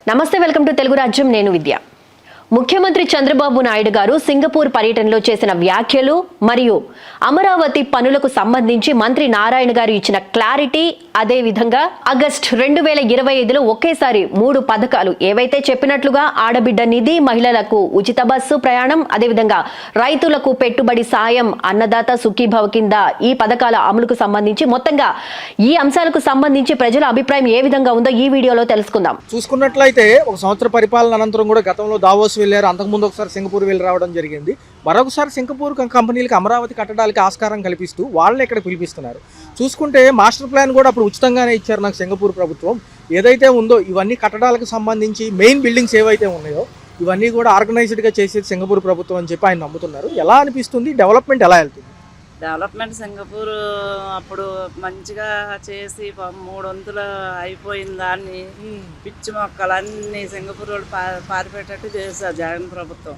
నమస్తే, welcome to Telugu రాజ్యం. నేను విద్య. ముఖ్యమంత్రి చంద్రబాబు నాయుడు గారు సింగపూర్ పర్యటనలో చేసిన వ్యాఖ్యలు మరియు అమరావతి పనులకు సంబంధించి మంత్రి నారాయణ గారు ఇచ్చిన క్లారిటీ, అదే విధంగా ఆగస్టు 2025లో ఒకేసారి 3 పథకాలు ఏవైతే చెప్పినట్లుగా ఆడబిడ్డ నిధి, మహిళలకు ఉచిత బస్సు ప్రయాణం, అదేవిధంగా రైతులకు పెట్టుబడి సాయం, అన్నదాత సుఖీభవ కింద ఈ పథకాల అమలుకు సంబంధించి మొత్తంగా ఈ అంశాలకు సంబంధించి ప్రజల అభిప్రాయం ఏ విధంగా ఉందో ఈ వీడియోలో తెలుసుకుందాం. చూసుకున్నట్లయితే ఒక సంవత్సర పరిపాలన అనంతరం కూడా గతంలో దావోస్ వెళ్ళారు, అంతకుముందు ఒకసారి సింగపూర్ వెళ్ళి రావడం జరిగింది. మరొకసారి సింగపూర్ కంపెనీలకు అమరావతి కట్టడానికి ఆస్కారం కల్పిస్తూ వాళ్ళని ఇక్కడ పిలిపిస్తున్నారు. చూసుకుంటే మాస్టర్ ప్లాన్ కూడా అప్పుడు ఉచితంగానే ఇచ్చారు నాకు సింగపూర్ ప్రభుత్వం. ఏదైతే ఉందో ఇవన్నీ కట్టడాలకు సంబంధించి మెయిన్ బిల్డింగ్స్ ఏవైతే ఉన్నాయో ఇవన్నీ కూడా ఆర్గనైజ్డ్గా చేసేది సింగపూర్ ప్రభుత్వం అని చెప్పి ఆయన నమ్ముతున్నారు. ఎలా అనిపిస్తుంది? డెవలప్మెంట్ ఎలా వెళ్తుంది? డెవలప్మెంట్ సింగపూర్ అప్పుడు మంచిగా చేసి 3 వంతులు అయిపోయిన దాన్ని పిచ్చి మొక్కలన్నీ సింగపూర్ వాళ్ళు పారిపెట్టేట్టు చేశారు జగన్ ప్రభుత్వం.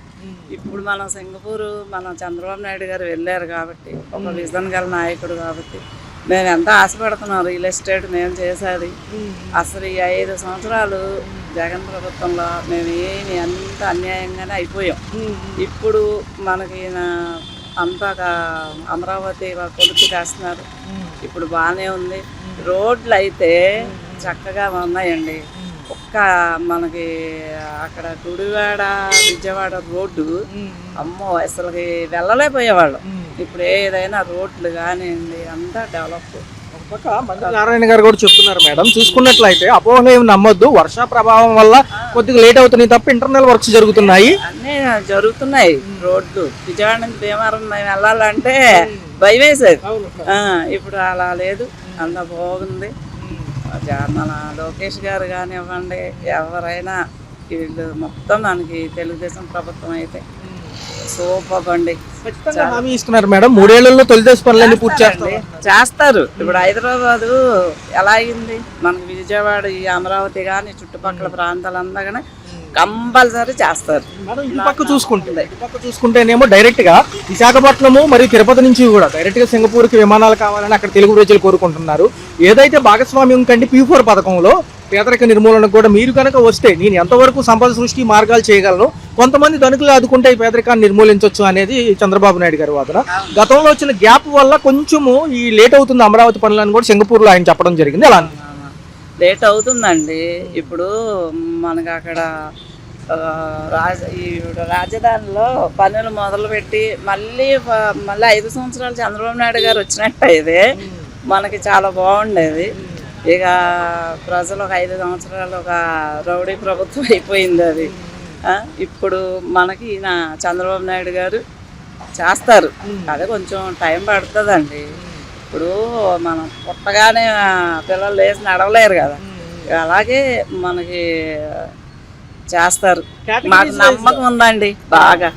ఇప్పుడు మనం సింగపూర్ చంద్రబాబు నాయుడు గారు వెళ్ళారు కాబట్టి, ఒక విజన్ గల నాయకుడు కాబట్టి మేము ఎంత ఆశపడుతున్నాం. రియల్ ఎస్టేట్ మేము చేసేది అసలు ఈ 5 సంవత్సరాలు జగన్ ప్రభుత్వంలో మేము అంత అన్యాయంగానే అయిపోయాం. ఇప్పుడు మనకి అంతా అమరావతి కొలుపు చేస్తున్నారు. ఇప్పుడు బాగానే ఉంది. రోడ్లు అయితే చక్కగా ఉన్నాయండి. మనకి అక్కడ గుడివాడ విజయవాడ రోడ్డు అమ్మో అసలుకి వెళ్ళలేకపోయేవాళ్ళు. ఇప్పుడు ఏదైనా రోడ్లు కానివ్వండి అంతా డెవలప్. పక్క మంత్రి నారాయణ గారు కూడా చెప్తున్నారు మేడం, చూసుకున్నట్లయితే అపోహలు ఏమి నమ్మొద్దు, వర్ష ప్రభావం వల్ల కొద్దిగా లేట్ అవుతున్నాయి తప్ప ఇంటర్నల్ వర్క్స్ జరుగుతున్నాయి, అన్నీ జరుగుతున్నాయి. రోడ్లు విజయవాడ నుంచి భీమవరం మేము వెళ్ళాలంటే భయం వేసేది. ఇప్పుడు అలా లేదు, అంత బాగుంది. మన లోకేష్ గారు కానివ్వండి, ఎవరైనా వీళ్ళు మొత్తం మనకి తెలుగుదేశం ప్రభుత్వం అయితే సూపర్ అండి. హామీ ఇస్తున్నారు మేడం, 3 ఏళ్లలో తొలిదేశ పనులన్నీ పూర్తి చేస్తారు. ఇప్పుడు హైదరాబాదు ఎలా అయింది, మనకి విజయవాడ ఈ అమరావతి కానీ చుట్టుపక్కల ప్రాంతాలంతా కానీ కంపల్సరీ చేస్తారు. ఈ పక్క చూసుకుంటేనేమో డైరెక్ట్ గా విశాఖపట్నము మరియు తిరుపతి నుంచి కూడా డైరెక్ట్ గా సింగపూర్కి విమానాలు కావాలని అక్కడ తెలుగు ప్రజలు కోరుకుంటున్నారు. ఏదైతే భాగస్వామ్యం కంటే P4 పథకంలో పేదరిక నిర్మూలనకు కూడా మీరు కనుక వస్తే నేను ఎంతవరకు సంపద సృష్టి మార్గాలు చేయగలను, కొంతమంది ధనికులు ఆదుకుంటే ఈ పేదరికాన్ని నిర్మూలించవచ్చు అనేది చంద్రబాబు నాయుడు గారి వాదన. గతంలో వచ్చిన గ్యాప్ వల్ల కొంచెము ఈ లేట్ అవుతుంది అమరావతి పనులను కూడా సింగపూర్లో ఆయన చెప్పడం జరిగింది. అలా లేట్ అవుతుందండి. ఇప్పుడు మనకు అక్కడ ఈ రాజధానిలో పనులు మొదలుపెట్టి మళ్ళీ 5 సంవత్సరాలు చంద్రబాబు నాయుడు గారు వచ్చినట్టు అయితే మనకి చాలా బాగుండేది. ఇక ప్రజలు ఒక 5 సంవత్సరాలు ఒక రౌడీ ప్రభుత్వం అయిపోయింది అది. ఇప్పుడు మనకి ఈయన చంద్రబాబు నాయుడు గారు చేస్తారు. అదే కొంచెం టైం పడుతుందండి. ఇప్పుడు మనం పుట్టగానే పిల్లలు లేచి నడవలేరు కదా, అలాగే మనకి చేస్తారు. మాకు నమ్మకం ఉందండి బాగా.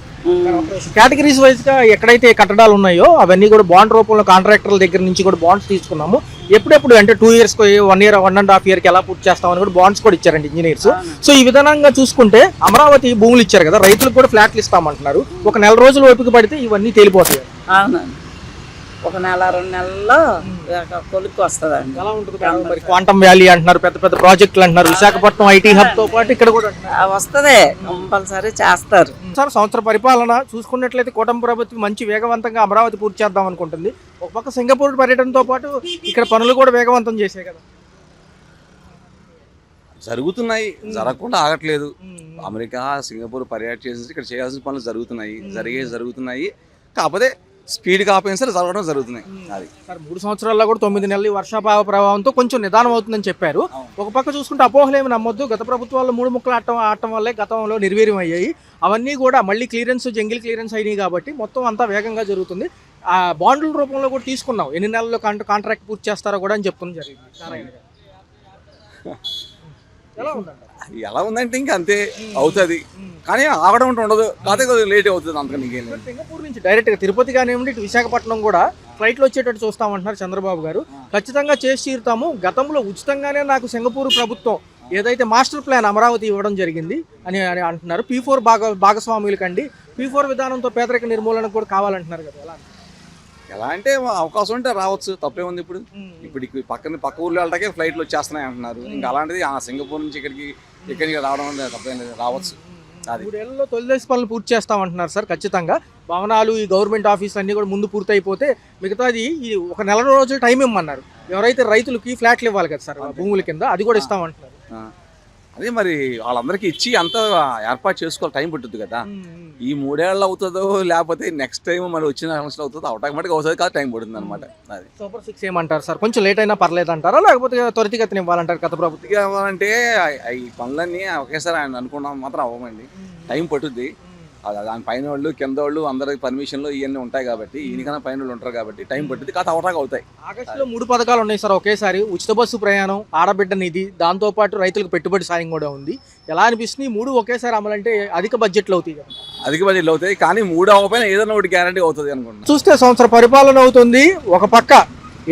కేటగిరీస్ వైజ్ గా ఎక్కడైతే కట్టడాలు ఉన్నాయో అవన్నీ కూడా బాండ్ రూపంలో కాంట్రాక్టర్ల దగ్గర నుంచి కూడా బాండ్స్ తీసుకున్నాము. ఎప్పుడెప్పుడు అంటే 2 years 1 year 1.5 year ఎలా పూర్తి చేస్తామని కూడా బాండ్స్ కూడా ఇచ్చారండి ఇంజనీర్స్. సో ఈ విధానంగా చూసుకుంటే అమరావతి భూములు ఇచ్చారు కదా, రైతులకు కూడా ఫ్లాట్లు ఇస్తామంటున్నారు. ఒక 4 రోజులు ఓపిక పడితే ఇవన్నీ తేలిపోతాయి. అవునండి, ఒక 1-2 నెలల్లో కొలుక్కు వస్తుందండి. ఎలా ఉంటుంది మరి? క్వాంటమ్ వ్యాలీ అంటున్నారు, పెద్ద పెద్ద ప్రాజెక్టులు అంటున్నారు, విశాఖపట్నం ఐటీ హబ్ తో పాటు ఇక్కడ కూడా వస్తుంది, కంపల్సరీ చేస్తారు. సార్, సంవత్సర పరిపాలన చూసుకున్నట్లయితే కూటమి ప్రభుత్వం మంచి వేగవంతంగా అమరావతి పూర్తి చేద్దాం అనుకుంటుంది. ఒక పక్క సింగపూర్ పర్యటనతో పాటు ఇక్కడ పనులు కూడా వేగవంతం చేసాయి కదా. జరుగుతున్నాయి, జరగకుండా ఆగట్లేదు. అమెరికా సింగపూర్ పర్యటన చేసి ఇక్కడ చేయాల్సిన పనులు జరుగుతున్నాయి. కాకపోతే స్పీడ్ కాకపోయినా సరే జరగడం జరుగుతున్నాయి. అది సార్, 3 సంవత్సరాల్లో కూడా 9 నెలలు వర్షాభావ ప్రభావంతో కొంచెం నిదానం అవుతుందని చెప్పారు. ఒక పక్క చూసుకుంటే అపోహలు ఏమి నమ్మొద్దు, గత ప్రభుత్వాల్లో 3 ముక్కలు ఆడటం వల్లే గతంలో నిర్వీర్యం అయ్యాయి. అవన్నీ కూడా మళ్ళీ జంగిల్ క్లియరెన్స్ అయినాయి కాబట్టి మొత్తం అంతా వేగంగా జరుగుతుంది. ఆ బాండ్ల రూపంలో కూడా తీసుకున్నాం, ఎన్ని నెలల్లో కాంట్రాక్ట్ పూర్తి చేస్తారో కూడా అని చెప్తుంది జరిగింది. ఎలా ఉందంటే ఇంకా అంతే అవుతుంది, కానీ ఆగడం ఉండదు. కాకపోతే లేట్ అవుతుంది అంతకని. సింగపూర్ నుంచి డైరెక్ట్ గా తిరుపతి కానివ్వండి, విశాఖపట్నం కూడా ఫ్లైట్లో వచ్చేటట్టు చూస్తామంటున్నారు చంద్రబాబు గారు. ఖచ్చితంగా చేసి తీరుతాము. గతంలో ఉచితంగానే నాకు సింగపూర్ ప్రభుత్వం ఏదైతే మాస్టర్ ప్లాన్ అమరావతి ఇవ్వడం జరిగింది అని అంటున్నారు. P4 భాగస్వాములకండి, P4 విధానంతో పేదరిక నిర్మూలన కూడా కావాలంటున్నారు కదా. ఎలా ఎలా అంటే అవకాశం ఉంటే రావచ్చు, తప్పే ఉంది. ఇప్పుడు పక్క ఊర్లో వెళ్ళటాకే ఫ్లైట్లు వచ్చేస్తున్నాయి అంటున్నారు. ఇంకా అలాంటిది సింగపూర్ నుంచి ఇక్కడికి రావడం అనేది తప్పేం లేదు, రావచ్చు. అది 3 ఏళ్లలో తొలిదశ పనులు పూర్తి చేస్తామంటున్నారు సార్. ఖచ్చితంగా భవనాలు, ఈ గవర్నమెంట్ ఆఫీసులు అన్నీ కూడా ముందు పూర్తి అయిపోతే మిగతాది ఈ ఒక నెల రోజులు టైం ఇమ్మన్నారు. ఎవరైతే రైతులకి ఫ్లాట్లు ఇవ్వాలి కదా సార్ భూముల కింద, అది కూడా ఇస్తామంటున్నారు. అదే మరి వాళ్ళందరికీ ఇచ్చి అంతా ఏర్పాటు చేసుకోవాలి, టైం పట్టుద్ది కదా. ఈ 3 ఏళ్ళు అవుతుందో లేకపోతే నెక్స్ట్ టైం మరి వచ్చిన సంవత్సరం అవుతుందో ఆటోమేటిక్గా అవుతుంది కాదు, టైం పడుతుంది అనమాట. అది సూపర్ 6 ఏమంటారు సార్? కొంచెం లేట్ అయినా పర్లేదు అంటారా, లేకపోతే త్వరితగతిన ఇవ్వాలంటారు గత ప్రభుత్వం? ఇవ్వాలంటే ఈ పనులన్నీ ఒకేసారి ఆయన అనుకున్నాం మాత్రం అవ్వమండి, టైం పట్టుద్ది. దాని పైన వాళ్ళు కింద వాళ్ళు అందరికి పర్మిషన్లు ఇవన్నీ ఉంటాయి కాబట్టి, ఈయనకన్నా పైన వాళ్ళు ఉంటారు కాబట్టి టైం పట్టుద్ది, కాదు అవటాగా అవుతాయి. ఆగస్టులో 3 పథకాలు ఉన్నాయి సార్ ఒకేసారి. ఉచిత బస్సు ప్రయాణం, ఆడబిడ్డ నిధి, దాంతోపాటు రైతులకు పెట్టుబడి సాయం కూడా ఉంది. ఎలా అనిపిస్తుంది 3 ఒకేసారి అమలంటే? అధిక బడ్జెట్లు అవుతాయి కదా. అధిక బడ్జెట్లు అవుతాయి, కానీ 3 అవ్వకపోయినా ఏదైనా ఒకటి గ్యారంటీ అవుతుంది అనుకుంటున్నాను. చూస్తే సంవత్సర పరిపాలన అవుతుంది. ఒక పక్క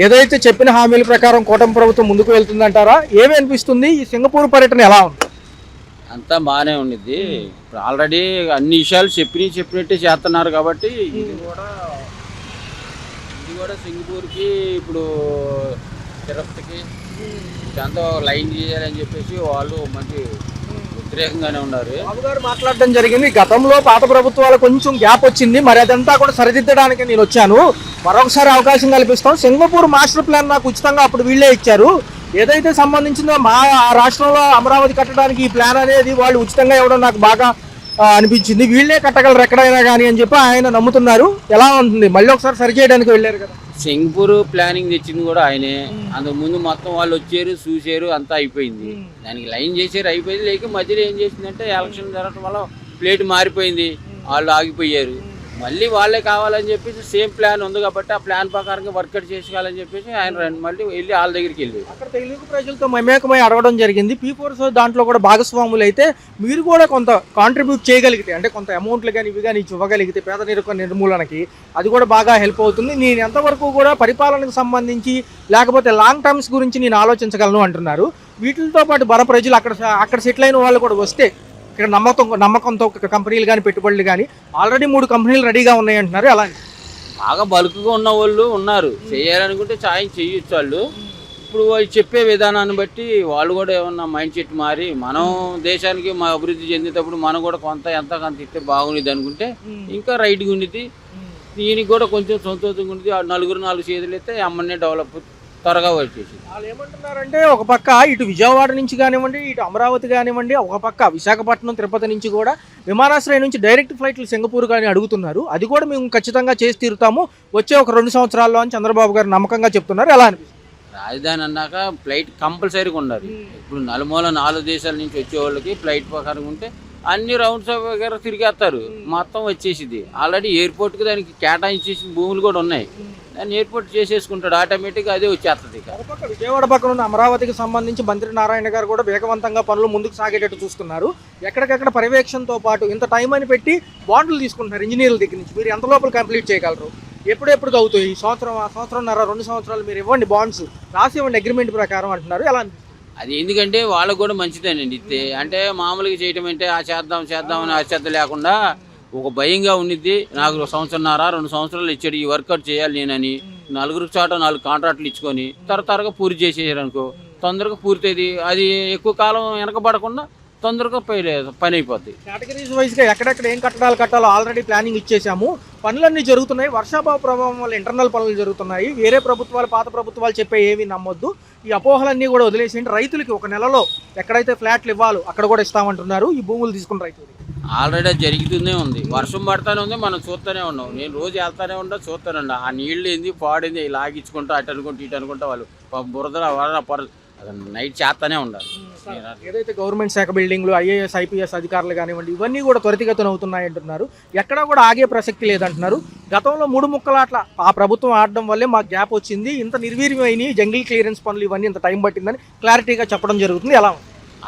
ఏదైతే చెప్పిన హామీల ప్రకారం కూటమి ప్రభుత్వం ముందుకు వెళ్తుందంటారా? ఏమి అనిపిస్తుంది? ఈ సింగపూర్ పర్యటన ఎలా ఉంది? అంతా బాగానే ఉండిద్ది. ఇప్పుడు ఆల్రెడీ అన్ని విషయాలు చెప్పినట్టే చేస్తున్నారు కాబట్టి ఇది కూడా సింగపూర్కి ఇప్పుడు తిరుపతికి దాంతో లైన్ చేయాలని చెప్పేసి వాళ్ళు మంచి వ్యతిరేకంగానే ఉన్నారు. బాబు గారు మాట్లాడడం జరిగింది. గతంలో పాత ప్రభుత్వాలు కొంచెం గ్యాప్ వచ్చింది, మరి అదంతా కూడా సరిదిద్దడానికి నేను వచ్చాను, మరొకసారి అవకాశం కల్పిస్తాం. సింగపూర్ మాస్టర్ ప్లాన్ నాకు ఉచితంగా అప్పుడు వీళ్ళే ఇచ్చారు. ఏదైతే సంబంధించిందో మా రాష్ట్రంలో అమరావతి కట్టడానికి ఈ ప్లాన్ అనేది వాళ్ళు ఉచితంగా ఇవ్వడం నాకు బాగా అనిపించింది. వీళ్ళే కట్టగలరు ఎక్కడైనా కానీ అని చెప్పి ఆయన నమ్ముతున్నారు. ఎలా ఉంటుంది? మళ్ళీ ఒకసారి సరి చేయడానికి వెళ్ళారు కదా. సింగపూర్ ప్లానింగ్ తెచ్చింది కూడా ఆయనే. అందుకు ముందు మొత్తం వాళ్ళు వచ్చారు, చూసారు, అంతా అయిపోయింది. దానికి లైన్ చేసారు, అయిపోయింది. లేక మధ్యలో ఏం చేసిందంటే ఎలక్షన్ జరగడం వల్ల ప్లేట్ మారిపోయింది, వాళ్ళు ఆగిపోయారు. మళ్ళీ వాళ్ళే కావాలని చెప్పేసి సేమ్ ప్లాన్ ఉంది కాబట్టి ఆ ప్లాన్ ప్రకారంగా వర్కౌట్ చేసుకోవాలని చెప్పేసి ఆయన మళ్ళీ వెళ్ళి వాళ్ళ దగ్గరికి వెళ్ళి అక్కడ తెలుగు ప్రజలతో మమేకమై అడగడం జరిగింది. P4 దాంట్లో కూడా భాగస్వాములు అయితే మీరు కూడా కొంత కాంట్రిబ్యూట్ చేయగలిగితే, అంటే కొంత అమౌంట్లు కానీ ఇవి కానీ ఇవ్వగలిగితే పేదరిక నిర్మూలనకి అది కూడా బాగా హెల్ప్ అవుతుంది. నేను ఎంతవరకు కూడా పరిపాలనకు సంబంధించి లేకపోతే లాంగ్ టర్మ్స్ గురించి నేను ఆలోచించగలను అంటున్నారు. వీటితో పాటు బల ప్రజలు అక్కడ సెటిల్ అయిన వాళ్ళు కూడా వస్తే ఇక్కడ నమ్మకంతో కంపెనీలు కానీ పెట్టుబడులు కానీ ఆల్రెడీ 3 కంపెనీలు రెడీగా ఉన్నాయి అంటున్నారు. అలా బాగా బల్క్గా ఉన్న వాళ్ళు ఉన్నారు, చేయాలనుకుంటే సాయం చేయొచ్చు వాళ్ళు. ఇప్పుడు వాళ్ళు చెప్పే విధానాన్ని బట్టి వాళ్ళు కూడా ఏమన్నా మైండ్ సెట్ మారి మనం దేశానికి మా అభివృద్ధి చెందేటప్పుడు మనం కూడా ఎంత ఇస్తే బాగుంది అనుకుంటే ఇంకా రైట్గా ఉండేది. దీనికి కూడా కొంచెం సంతోషంగా ఉండేది. 4 చేతులు అయితే అమ్మనే డెవలప్ త్వరగా వచ్చేసి. వాళ్ళు ఏమంటున్నారంటే ఒక పక్క ఇటు విజయవాడ నుంచి కానివ్వండి, ఇటు అమరావతి కానివ్వండి, ఒక పక్క విశాఖపట్నం, తిరుపతి నుంచి కూడా విమానాశ్రయం నుంచి డైరెక్ట్ ఫ్లైట్లు సింగపూర్ కానీ అడుగుతున్నారు. అది కూడా మేము ఖచ్చితంగా చేసి తీరుతాము వచ్చే ఒక 2 సంవత్సరాల్లో అని చంద్రబాబు గారు నమ్మకంగా చెప్తున్నారు. ఎలా అనిపిస్తుంది? రాజధాని అన్నాక ఫ్లైట్ కంపల్సరీగా ఉండాలి. ఇప్పుడు నలుమూల 4 దేశాల నుంచి వచ్చే వాళ్ళకి ఫ్లైట్ ప్రకారం ఉంటే అన్ని రౌండ్స్ వగేరా తిరిగేస్తారు, మొత్తం వచ్చేసింది. ఆల్రెడీ ఎయిర్పోర్ట్కి దానికి కేటాయించేసిన భూములు కూడా ఉన్నాయి. దాన్ని ఎయిర్పోర్ట్ చేసేసుకుంటాడు, ఆటోమేటిక్గా అదే వచ్చేస్తుంది. విజయవాడ పక్కన ఉన్న అమరావతికి సంబంధించి మంత్రి నారాయణ గారు కూడా వేగవంతంగా పనులు ముందుకు సాగేటట్టు చూస్తున్నారు. ఎక్కడికెక్కడ పర్యవేక్షణతో పాటు ఇంత టైం అని పెట్టి బాండ్లు తీసుకుంటున్నారు ఇంజనీర్ల దగ్గర నుంచి. మీరు ఎంత లోపల కంప్లీట్ చేయగలరు? ఎప్పుడెప్పుడు అవుతాయి? ఈ సంవత్సరంన్నర 2 సంవత్సరాలు మీరు ఇవ్వండి, బాండ్స్ రాసి ఇవ్వండి అగ్రిమెంట్ ప్రకారం అంటున్నారు. ఎలా అనిపిస్తుంది? అది ఎందుకంటే వాళ్ళకు కూడా మంచిదేనండి ఇస్తే. అంటే మామూలుగా చేయటం అంటే చేద్దామని ఆశ్చర్య లేకుండా ఒక భయంగా ఉండిద్ది. నాకు 1 సంవత్సరంన్నర 2 సంవత్సరాలు ఇచ్చాడు, ఈ వర్కౌట్ చేయాలి నేనని 4 చోట 4 కాంట్రాక్ట్లు ఇచ్చుకొని త్వరగా పూర్తి చేసేసారనుకో తొందరగా పూర్తయింది. అది ఎక్కువ కాలం వెనకబడకుండా తొందరగా పని అయిపోద్ది. కేటగిరీస్ వైజ్గా ఎక్కడెక్కడ ఏం కట్టడాలు కట్టాలో ఆల్రెడీ ప్లానింగ్ ఇచ్చేసాము. పనులన్నీ జరుగుతున్నాయి. వర్షాభావ ప్రభావం వల్ల ఇంటర్నల్ పనులు జరుగుతున్నాయి. వేరే ప్రభుత్వాలు, పాత ప్రభుత్వాలు చెప్పే ఏమీ నమ్మొద్దు. ఈ అపోహలన్నీ కూడా వదిలేసి రైతులకి ఒక నెలలో ఎక్కడైతే ఫ్లాట్లు ఇవ్వాలో అక్కడ కూడా ఇస్తామంటున్నారు ఈ భూములు తీసుకున్న రైతులు. ఆల్రెడీ జరుగుతూనే ఉంది, వర్షం పడుతూనే ఉంది, మనం చూస్తూనే ఉన్నాం. నేను రోజు వెళ్తానే ఉన్నా, చూస్తానండి. ఆ నీళ్ళు ఏంది పాడింది లాగించుకుంటా అటు అనుకుంటా ఇటు అనుకుంటా వాళ్ళు బురద నైట్ చేస్తానే ఉండాలి. ఏదైతే గవర్నమెంట్ శాఖ బిల్డింగ్లు, IAS IPS అధికారులు కానివ్వండి, ఇవన్నీ కూడా త్వరితగతిన అవుతున్నాయి అంటున్నారు. ఎక్కడా కూడా ఆగే ప్రసక్తి లేదంటున్నారు. గతంలో 3 ముక్కలాట్ల ఆ ప్రభుత్వం ఆడడం వల్లే మాకు గ్యాప్ వచ్చింది, ఇంత నిర్వీర్యమైన జంగిల్ క్లియరెన్స్ పనులు ఇవన్నీ ఇంత టైం పట్టిందని క్లారిటీగా చెప్పడం జరుగుతుంది. ఎలా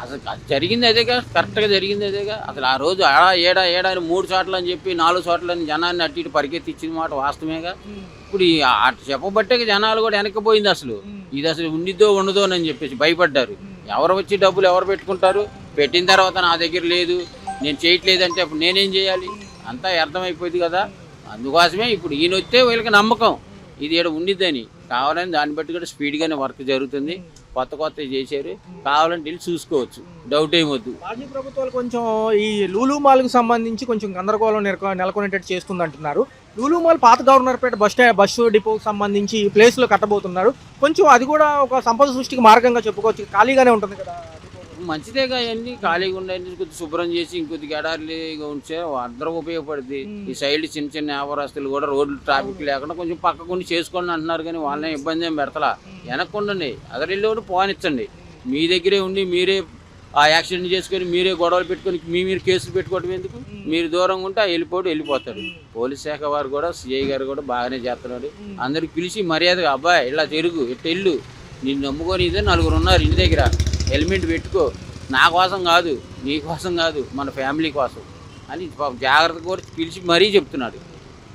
అసలు జరిగింది అదేగా, కరెక్ట్గా జరిగింది అదేగా. అసలు ఆ రోజు ఏడా 3 చోట్ల అని చెప్పి 4 చోట్లని జనాన్ని అటు ఇటు పరిగెత్తి ఇచ్చిన మాట వాస్తవమేగా. ఇప్పుడు అటు చెప్పబట్టే జనాలు కూడా వెనక్కిపోయింది. అసలు ఇది అసలు ఉండిద్దో ఉండదో అని చెప్పేసి భయపడ్డారు. ఎవరు వచ్చి డబ్బులు ఎవరు పెట్టుకుంటారు? పెట్టిన తర్వాత నా దగ్గర లేదు, నేను చేయట్లేదంటే అప్పుడు నేనేం చేయాలి? అంతా అర్థమైపోయింది కదా. అందుకోసమే ఇప్పుడు ఈయన వస్తే వీళ్ళకి నమ్మకం, ఇది ఇక్కడ ఉండిద్దని కావాలని దాన్ని బట్టి కూడా స్పీడ్గానే వర్క్ జరుగుతుంది. కొత్త చేశారు, కావాలంటే వెళ్ళి చూసుకోవచ్చు, డౌట్ ఏమొద్దు. మాజీ ప్రభుత్వాలు కొంచెం ఈ లూలు మాల్కు సంబంధించి కొంచెం గందరగోళం నెలకొనేటట్టు చేస్తుంది అంటున్నారు. లూలు మాల్ పాత గవర్నర్పేట బస్సు డిపోకి సంబంధించి ఈ ప్లేస్లో కట్టబోతున్నారు. కొంచెం అది కూడా ఒక సంపద సృష్టికి మార్గంగా చెప్పుకోవచ్చు. ఖాళీగానే ఉంటుంది కదా. మంచిదేగా అవన్నీ ఖాళీగా ఉండండి, కొద్దిగా శుభ్రం చేసి ఇంకొద్దిగా ఎడారిగా ఉంటే అందరూ ఉపయోగపడుతుంది. ఈ సైడ్ చిన్న వ్యాపారస్తులు కూడా రోడ్లు ట్రాఫిక్ లేకుండా కొంచెం పక్కకుండా చేసుకోండి అంటున్నారు, కానీ వాళ్ళని ఇబ్బంది ఏం పెడతలా. వెనక్కుండండి, అదరిల్లు కూడా పోనిచ్చండి. మీ దగ్గరే ఉండి మీరే ఆ యాక్సిడెంట్ చేసుకొని మీరే గొడవలు పెట్టుకొని మీరు కేసులు పెట్టుకోవడం ఎందుకు? మీరు దూరంగా ఉంటే వెళ్ళిపోతాడు. పోలీస్ శాఖ వారు కూడా సిఐ గారు కూడా బాగానే చేస్తున్నాడు. అందరికి పిలిచి మర్యాదగా అబ్బాయి ఇలా తిరుగు, ఇట్ట ఇల్లు, నిన్ను నమ్ముకొని ఇదే 4 ఉన్నారు ఇంటి దగ్గర, హెల్మెట్ పెట్టుకో, నా కోసం కాదు, నీ కోసం కాదు, మన ఫ్యామిలీ కోసం అని జాగ్రత్తగా కూడా పిలిచి మరీ చెప్తున్నాడు.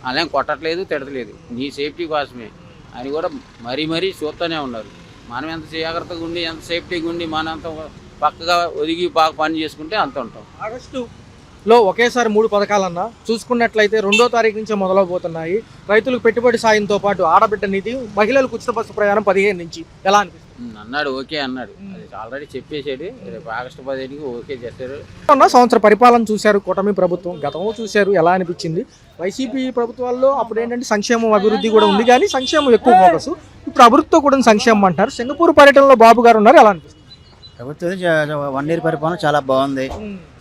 అలా కొట్టట్లేదు, తిడతలేదు, నీ సేఫ్టీ కోసమే అని కూడా మరీ చూస్తూనే ఉన్నారు. మనం ఎంత జాగ్రత్తగా ఉండి, ఎంత సేఫ్టీగా ఉండి, మనం అంత పక్కగా ఒదిగి బాగా పని చేసుకుంటే అంత ఉంటాం. ఆగస్టులో ఒకేసారి 3 పథకాలన్నా చూసుకున్నట్లయితే 2వ తారీఖు నుంచే మొదలవబోతున్నాయి. రైతులకు పెట్టుబడి సాయంతో పాటు ఆడబిడ్డ నిధి, మహిళలకు ఉచిత బస్సు ప్రయాణం 15 నుంచి. ఎలా అనిపిస్తుంది? అన్నాడు, ఓకే అన్నాడు, అది ఆల్రెడీ చెప్పేశాడు. రేపు ఆగస్టు 15కి ఓకే చేశారు. సంవత్సర పరిపాలన చూశారు కూటమి ప్రభుత్వం, గతంలో చూశారు. ఎలా అనిపించింది? వైసీపీ ప్రభుత్వాల్లో అప్పుడు ఏంటంటే సంక్షేమం అభివృద్ధి కూడా ఉంది, కానీ సంక్షేమం ఎక్కువ ఫోకస్. ఇప్పుడు అభివృద్ధితో కూడా సంక్షేమం అంటారు. సింగపూర్ పర్యటనలో బాబు గారు ఉన్నారు. ఎలా అనిపిస్తుంది? ప్రభుత్వం 1 ఇయర్ పరిపాలన చాలా బాగుంది,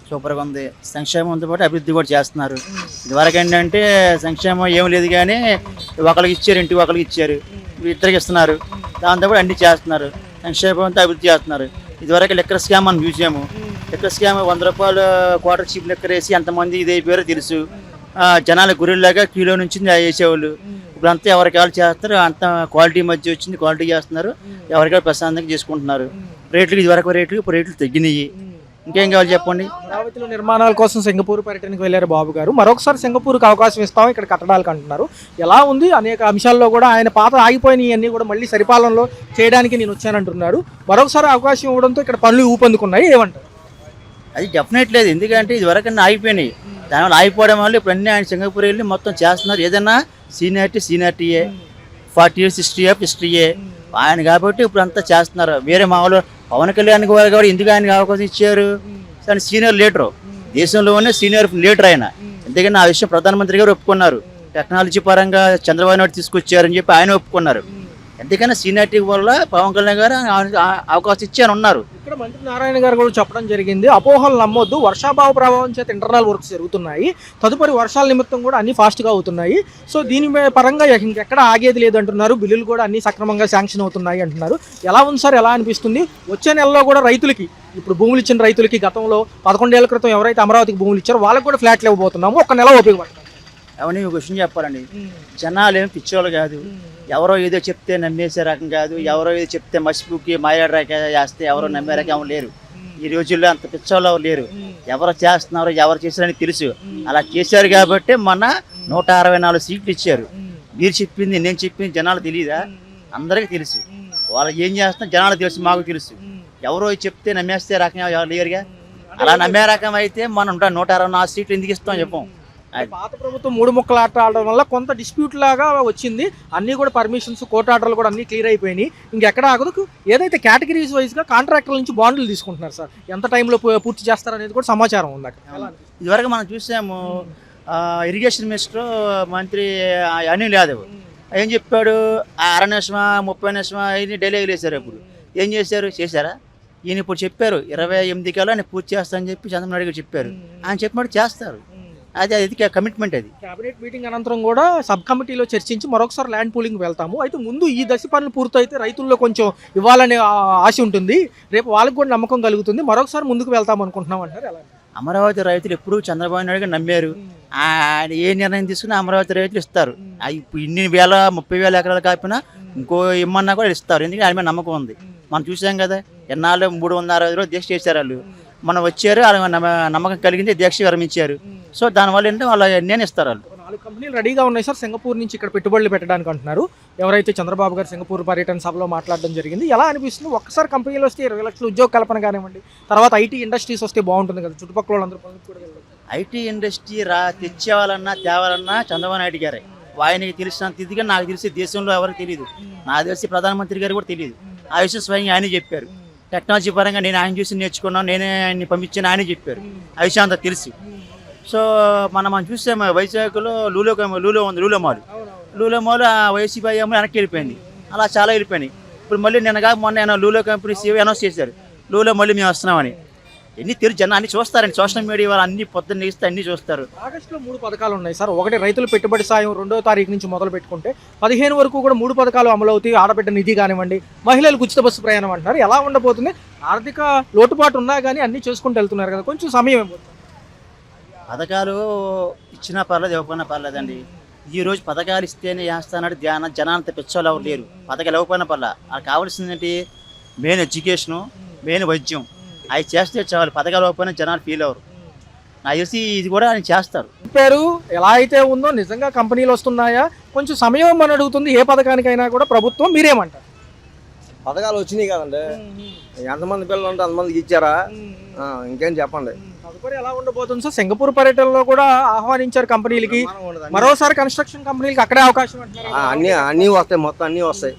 సూపర్గా ఉంది. సంక్షేమంతో పాటు అభివృద్ధి కూడా చేస్తున్నారు. ఇదివరకు ఏంటంటే సంక్షేమం ఏం లేదు, కానీ ఒకరికి ఇచ్చారు, ఇంటికి ఒకరికి ఇచ్చారు, ఇప్పుడు ఇద్దరికి ఇస్తున్నారు. దాంతోపాటు అన్ని చేస్తున్నారు, సంక్షేమంతో అభివృద్ధి చేస్తున్నారు. ఇదివరకు లెక్కర్ స్కామ్ అని చూసాము. లెక్కర్ స్కామ్ 100 రూపాయలు క్వార్టర్ చీప్ లెక్కర్ వేసి ఎంతమంది ఇది అయిపోయారో తెలుసు. జనాల గురిలాగా కిలో నుంచి వేసేవాళ్ళు. ఇప్పుడు అంతా ఎవరికాలు చేస్తారు, అంత క్వాలిటీ మధ్య వచ్చింది, క్వాలిటీ చేస్తున్నారు, ఎవరికాలు ప్రశాంతంగా చేసుకుంటున్నారు. రేట్లు ఇదివరకు రేట్లు ఇప్పుడు రేట్లు తగ్గినాయి. ఇంకేం కావాలి చెప్పండి? అమరావతిలో నిర్మాణాల కోసం సింగపూర్ పర్యటనకు వెళ్ళారు బాబు గారు. మరొకసారి సింగపూర్కి అవకాశం ఇస్తాం ఇక్కడ కట్టడాలకు అంటున్నారు. ఎలా ఉంది? అనేక అంశాల్లో కూడా ఆయన పాత ఆగిపోయినవి అన్నీ కూడా మళ్ళీ సరిపాలనలో చేయడానికి నేను వచ్చానంటున్నారు. మరొకసారి అవకాశం ఇవ్వడంతో ఇక్కడ పనులు ఊపందుకున్నాయి. ఏమంటారు? అది డెఫినెట్ లేదు, ఎందుకంటే ఇదివరకు ఆగిపోయినాయి. దానివల్ల ఆగిపోవడం వల్ల ఇప్పుడు అన్నీ ఆయన సింగపూర్ వెళ్ళి మొత్తం చేస్తున్నారు. ఏదైనా సీనియారిటీయే, 40 years హిస్టరీయే ఆయన కాబట్టి ఇప్పుడు అంతా చేస్తున్నారు. వేరే మామూలు పవన్ కళ్యాణ్ గారు కూడా ఎందుకు ఆయనకి అవకాశం ఇచ్చారు? ఆయన సీనియర్ లీడరు, దేశంలోనే సీనియర్ లీడర్ ఆయన. ఎందుకంటే ఆ విషయం ప్రధానమంత్రి గారు ఒప్పుకున్నారు. టెక్నాలజీ పరంగా చంద్రబాబు నాయుడు తీసుకొచ్చారని చెప్పి ఆయన ఒప్పుకున్నారు. ఎందుకన్నా సీనియారిటీ వల్ల పవన్ కళ్యాణ్ గారు అవకాశం ఇచ్చారని ఉన్నారు. ఇక్కడ మంత్రి నారాయణ గారు కూడా చెప్పడం జరిగింది, అపోహలు నమ్మొద్దు, వర్షాభావ ప్రభావం చేత ఇంటర్నల్ వర్క్స్ జరుగుతున్నాయి, తదుపరి వర్షాల నిమిత్తం కూడా అన్ని ఫాస్ట్గా అవుతున్నాయి. సో దీని పరంగా ఇంకెక్కడ ఆగేది లేదంటున్నారు. బిల్లులు కూడా అన్ని సక్రమంగా శాంక్షన్ అవుతున్నాయి అంటున్నారు. ఎలా ఉంది సార్? ఎలా అనిపిస్తుంది? వచ్చే నెలలో కూడా రైతులకి, ఇప్పుడు భూములు ఇచ్చిన రైతులకి గతంలో 11 ఏళ్ల క్రితం ఎవరైతే అమరావతికి భూములు ఇచ్చారో వాళ్ళకి కూడా ఫ్లాట్లు ఇవ్వబోతున్నాము. 1 నెల ఉపయోగపడుతుంది. అవన్నీ ఒక విషయం చెప్పాలండి, జనాలు ఏమి పిచ్చోళ్ళు కాదు. ఎవరో ఏదో చెప్తే నమ్మేసే రకం కాదు. ఎవరో ఏదో చెప్తే మసిపుకి మాయాడు రక చేస్తే ఎవరో నమ్మే రకం ఎవరు లేరు. ఈ రోజుల్లో అంత పిచ్చోళ్ళు ఎవరు లేరు. ఎవరు చేస్తున్నారు, ఎవరు చేశారని తెలుసు. అలా చేశారు కాబట్టి మన 164 సీట్లు ఇచ్చారు. మీరు చెప్పింది నేను చెప్పింది జనాలు తెలియదా? అందరికీ తెలుసు. వాళ్ళు ఏం చేస్తున్నారు జనాలు తెలుసు, మాకు తెలుసు. ఎవరో చెప్తే నమ్మేస్తే రకం ఎవరు లేరుగా. అలా నమ్మే రకం అయితే మనం 164 సీట్లు ఎందుకు ఇస్తాం చెప్పం. పాత ప్రభుత్వం 3 ముక్కలు ఆట ఆడడం వల్ల కొంత డిస్ప్యూట్ లాగా వచ్చింది. అన్ని కూడా పర్మిషన్స్, కోర్టు ఆర్డర్లు కూడా అన్ని క్లియర్ అయిపోయినాయి. ఇంకెక్కడ ఆగదు. ఏదైతే కేటగిరీస్ వైజ్గా కాంట్రాక్టర్ల నుంచి బాండ్లు తీసుకుంటున్నారు సార్, ఎంత టైంలో పూర్తి చేస్తారనేది కూడా సమాచారం ఉంది అక్కడ. ఇదివరకు మనం చూసాము, ఇరిగేషన్ మినిస్టర్ మంత్రి అనిల్ యాదవ్ ఏం చెప్పాడు, 6 నిమిషమా 30 నిమిషమా అన్ని డైలీ వేసారు. అప్పుడు ఏం చేశారా? ఈయన ఇప్పుడు చెప్పారు 28 కల్లా నేను పూర్తి చేస్తానని చెప్పి చంద్రబాబు నాయుడు గారు చెప్పారు. ఆయన చెప్పినట్టు చేస్తారు. అది కమిట్మెంట్. అది కేబినెట్ మీటింగ్ అనంతరం కూడా సబ్ కమిటీలో చర్చించి మరొకసారి ల్యాండ్ పూలింగ్ వెళ్తాము. అయితే ముందు ఈ దశ పనులు పూర్తయితే రైతుల్లో కొంచెం ఇవ్వాలనే ఆశ ఉంటుంది. రేపు వాళ్ళకి కూడా నమ్మకం కలుగుతుంది. మరొకసారి ముందుకు వెళ్తాం అనుకుంటున్నాం అంటారు. ఎలా? అమరావతి రైతులు ఎప్పుడు చంద్రబాబు నాయుడు గారు నమ్మారు. ఆయన ఏ నిర్ణయం తీసుకుని అమరావతి రైతులు ఇస్తారు. ఇప్పుడు ఇన్ని 30,000 ఎకరాలు కాకపోయినా ఇంకో ఇమ్మన్నా కూడా ఇస్తారు. ఎందుకంటే ఆయన మీద నమ్మకం ఉంది. మనం చూసాం కదా, ఎన్నాళ్ళు 360 రోజులు దీక్ష చేశారు వాళ్ళు. మనం వచ్చారు, నమ్మకం కలిగింది, దీక్ష విరమించారు. సో దానివల్ల ఏంటంటే వాళ్ళు నేను ఇస్తారు. వాళ్ళు 4 కంపెనీలు రెడీగా ఉన్నాయి సార్ సింగపూర్ నుంచి ఇక్కడ పెట్టుబడులు పెట్టడానికి అంటున్నారు. ఎవరైతే చంద్రబాబు గారు సింగపూర్ పర్యటన సభలో మాట్లాడడం జరిగింది. ఎలా అనిపిస్తుంది? ఒక్కసారి కంపెనీలు వస్తే 20 లక్షల ఉద్యోగ కల్పన కానివ్వండి, తర్వాత ఐటీ ఇండస్ట్రీస్ వస్తే బాగుంటుంది కదా, చుట్టుపక్కల వాళ్ళందరూ పనులు కూడా వెళ్ళారు. ఐటీ ఇండస్ట్రీ తెచ్చేవాలన్నా తేవాలన్నా చంద్రబాబు నాయుడు గారే. ఆయనకి తెలిసినంత ఇదిగా నాకు తెలిసి దేశంలో ఎవరికి తెలియదు. నాకు తెలిసి ప్రధానమంత్రి గారు కూడా తెలియదు. ఆ విషయం స్వయంగా ఆయనే చెప్పారు. టెక్నాలజీ పరంగా నేను ఆయన చూసి నేర్చుకున్నాను, నేనే ఆయన్ని పంపించాను ఆయనే చెప్పారు. ఆ విషయం అంతా తెలిసి. సో మనం చూసాము వైజాగ్లో లూలో మాల్ ఆ వైసీపీ అయ్యాము వెనక్కి వెళ్ళిపోయింది. అలా చాలా వెళ్ళిపోయినాయి. ఇప్పుడు మళ్ళీ మొన్న లూలో కంపెనీ సీఓ అనౌన్స్ చేశారు, లూలో మళ్ళీ మేము వస్తున్నామని. ఎన్ని జనం అన్ని చూస్తారండి, సోషల్ మీడియా వాళ్ళు అన్ని పొద్దున్న ఇస్తే అన్ని చూస్తారు. ఆగస్టులో 3 పథకాలు ఉన్నాయి సార్. ఒకటి రైతుల పెట్టుబడి సాయం 2వ తారీఖు నుంచి మొదలు పెట్టుకుంటే 15 వరకు కూడా 3 పథకాలు అమలు అవుతాయి. ఆడబిడ్డ నిధి కానివ్వండి, మహిళలకు ఉచిత బస్సు ప్రయాణం అంటున్నారు. ఎలా ఉండబోతుంది? ఆర్థిక లోటుపాటు ఉన్నా కానీ అన్ని చేసుకుంటూ వెళ్తున్నారు కదా, కొంచెం సమయం ఏమవుతుంది? పథకాలు ఇచ్చినా పర్లేదు, ఇవ్వకపోయినా పర్లేదండి. ఈ రోజు పథకాలు ఇస్తేనే వేస్తానని జనాలంతా పిచ్చోళ్ళు ఎవరు లేరు. పథకాలు ఇవ్వకపోయినా పర్లేదు. అది కావాల్సింది ఏంటి? మెయిన్ ఎడ్యుకేషను, మెయిన్ వైద్యం. అవి చేస్తే చాలు. పథకాలు ఇవ్వకపోయినా జనాలు ఫీల్ అవ్వరు. నాకు తెలిసి ఇది కూడా ఆయన చేస్తారు. చెప్పారు ఎలా అయితే ఉందో నిజంగా కంపెనీలు వస్తున్నాయా? కొంచెం సమయం అని అడుగుతుంది. ఏ పథకానికైనా కూడా ప్రభుత్వం మీరేమంటారు? పథకాలు వచ్చినాయి కదండి, ఎంతమంది పిల్లలు ఉంటే అంతమందికి ఇచ్చారా? ఇంకేం చెప్పండి. తదుపరి ఎలా ఉండబోతుంది సార్? సింగపూర్ పర్యటనలో కూడా ఆహ్వానించారు కంపెనీలకి. మరోసారి కన్స్ట్రక్షన్ కంపెనీలకి అక్కడే అవకాశం అంటున్నారు. అన్నీ వస్తాయి, మొత్తం అన్నీ వస్తాయి.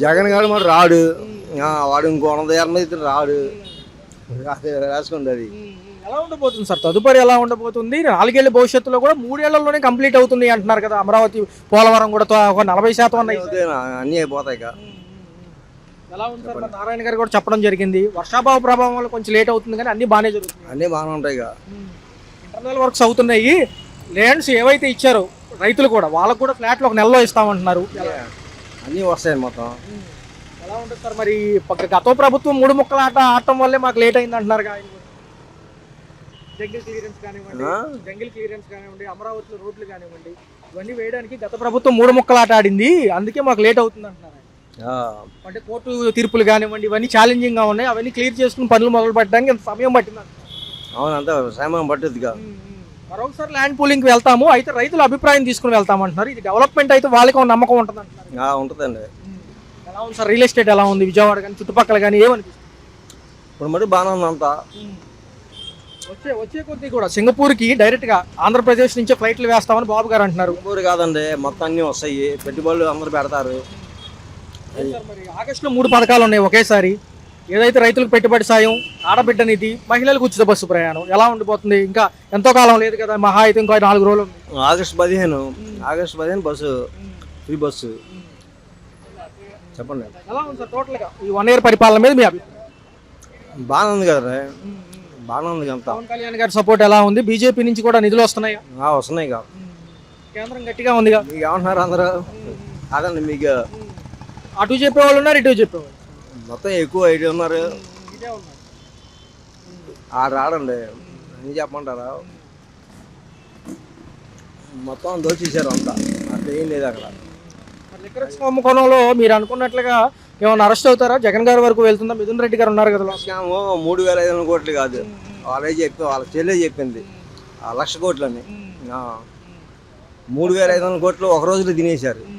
జగన్ గారు మరి రాడు, వాడు ఇంకో 100 మీద రాడు. రాసుకోండి. అది ఎలా ఉండబోతుంది సార్? తదుపరి ఎలా ఉండబోతుంది? 4 ఏళ్ల భవిష్యత్తులో కూడా 3 ఏళ్లలోనే కంప్లీట్ అవుతుంది అంటున్నారు కదా. అమరావతి, పోలవరం కూడా ఒక 40% ఉన్నాయి. అన్నీ అయిపోతాయి. ఎలా ఉంది సార్? నారాయణ గారు కూడా చెప్పడం జరిగింది, వర్షాభావ ప్రభావం వల్ల కొంచెం లేట్ అవుతుంది కానీ అన్ని బాగానే జరుగుతుంది. అన్నీ బాగానే ఉంటాయి. ఇంటర్నల్ వర్క్స్ అవుతున్నాయి. ల్యాండ్స్ ఏవైతే ఇచ్చారో రైతులు కూడా, వాళ్ళకు కూడా ఫ్లాట్లు 1 నెలలో ఇస్తామంటున్నారు. అన్నీ వస్తాయి మొత్తం. ఎలా ఉంటుంది సార్? మరి గత ప్రభుత్వం 3 ముక్కల ఆట ఆడటం వల్లే మాకు లేట్ అయింది అంటున్నారు. జంగిల్ క్లియరెన్స్ కానివ్వండి, అమరావతిలో రోడ్లు కానివ్వండి, ఇవన్నీ వేయడానికి గత ప్రభుత్వం 3 ముక్కల ఆట ఆడింది, అందుకే మాకు లేట్ అవుతుంది అంటున్నారు. అంటే కోర్టు తీర్పులు కానివ్వండి, ఇవన్నీ ఛాలెంజింగ్ గా ఉన్నాయి. అవన్నీ క్లియర్ చేసుకుని పనులు మొదలు పెట్టడానికి ఎంత సమయం పట్టింది? అవును, అంతా సమయం పట్టుద్దిగా. మరొకసారి ల్యాండ్ పూలింగ్కి వెళ్తాము, అయితే రైతుల అభిప్రాయం తీసుకుని వెళ్తామంటున్నారు. ఇది డెవలప్మెంట్ అయితే వాళ్ళకి ఒక నమ్మకం ఉంటుంది అంటున్నారు. ఉంటుందండి. ఎలా ఉంది సార్? రియల్ ఎస్టేట్ ఎలా ఉంది? విజయవాడ కానీ చుట్టుపక్కల కానీ ఏమనిపిస్తుంది? ఇప్పుడు మరి బాగానే ఉంది అంతా. వచ్చే కొద్ది కూడా సింగపూర్కి డైరెక్ట్ గా ఆంధ్రప్రదేశ్ నుంచి ఫ్లైట్లు వేస్తామని బాబు గారు అంటున్నారు. సింగపూర్ కాదండి, మొత్తం అన్ని వస్తాయి. పెట్టుబడులు అందరూ పెడతారు. మరి ఆగస్టులో 3 పథకాలు ఉన్నాయి ఒకేసారి. ఏదైతే రైతులకు పెట్టుబడి సాయం, ఆడబిడ్డ నిధి, మహిళలకు ఉచిత బస్సు ప్రయాణం ఎలా ఉండిపోతుంది? ఇంకా ఎంతో కాలం లేదు కదా, మహా అయితే ఇంకో 4 రోజులు. August 15 bus, free bus. చెప్పండి. ఎలా ఉంది సార్ టోటల్ గా ఈ 1 ఇయర్ పరిపాలన మీద మీ అభిప్రాయం? బాగానే ఉంది కదా, బాగానే ఉంది అంతా. పవన్ కళ్యాణ్ గారి సపోర్ట్ ఎలా ఉంది? బీజేపీ నుంచి కూడా నిధులు వస్తున్నాయి. వస్తున్నాయి. కేంద్రం గట్టిగా ఉందిగా. మీకు ఏమంటున్నారు అందరూ? అదండి, మీకు అటు చెప్పేవాళ్ళు ఉన్నారు, ఇటు చెప్పేవాళ్ళు. మొత్తం ఎక్కువ ఐడియా ఉన్నారు. రాడండి, ఏం చెప్పమంటారా? మొత్తం దోచేశారు అంతా. అట్లా ఏం లేదు అక్కడ. కుంభకోణంలో మీరు అనుకున్నట్లుగా ఏమన్నా అరెస్ట్ అవుతారా? జగన్ గారి వరకు వెళ్తుందా? మిథున్ రెడ్డి గారు ఉన్నారు కదా. 3,500 కోట్లు కాదు, వాళ్ళే చెప్పి వాళ్ళ చెల్లె చెప్పింది 1,00,000 కోట్లని. 3,500 కోట్లు ఒక రోజులో తినేశారు.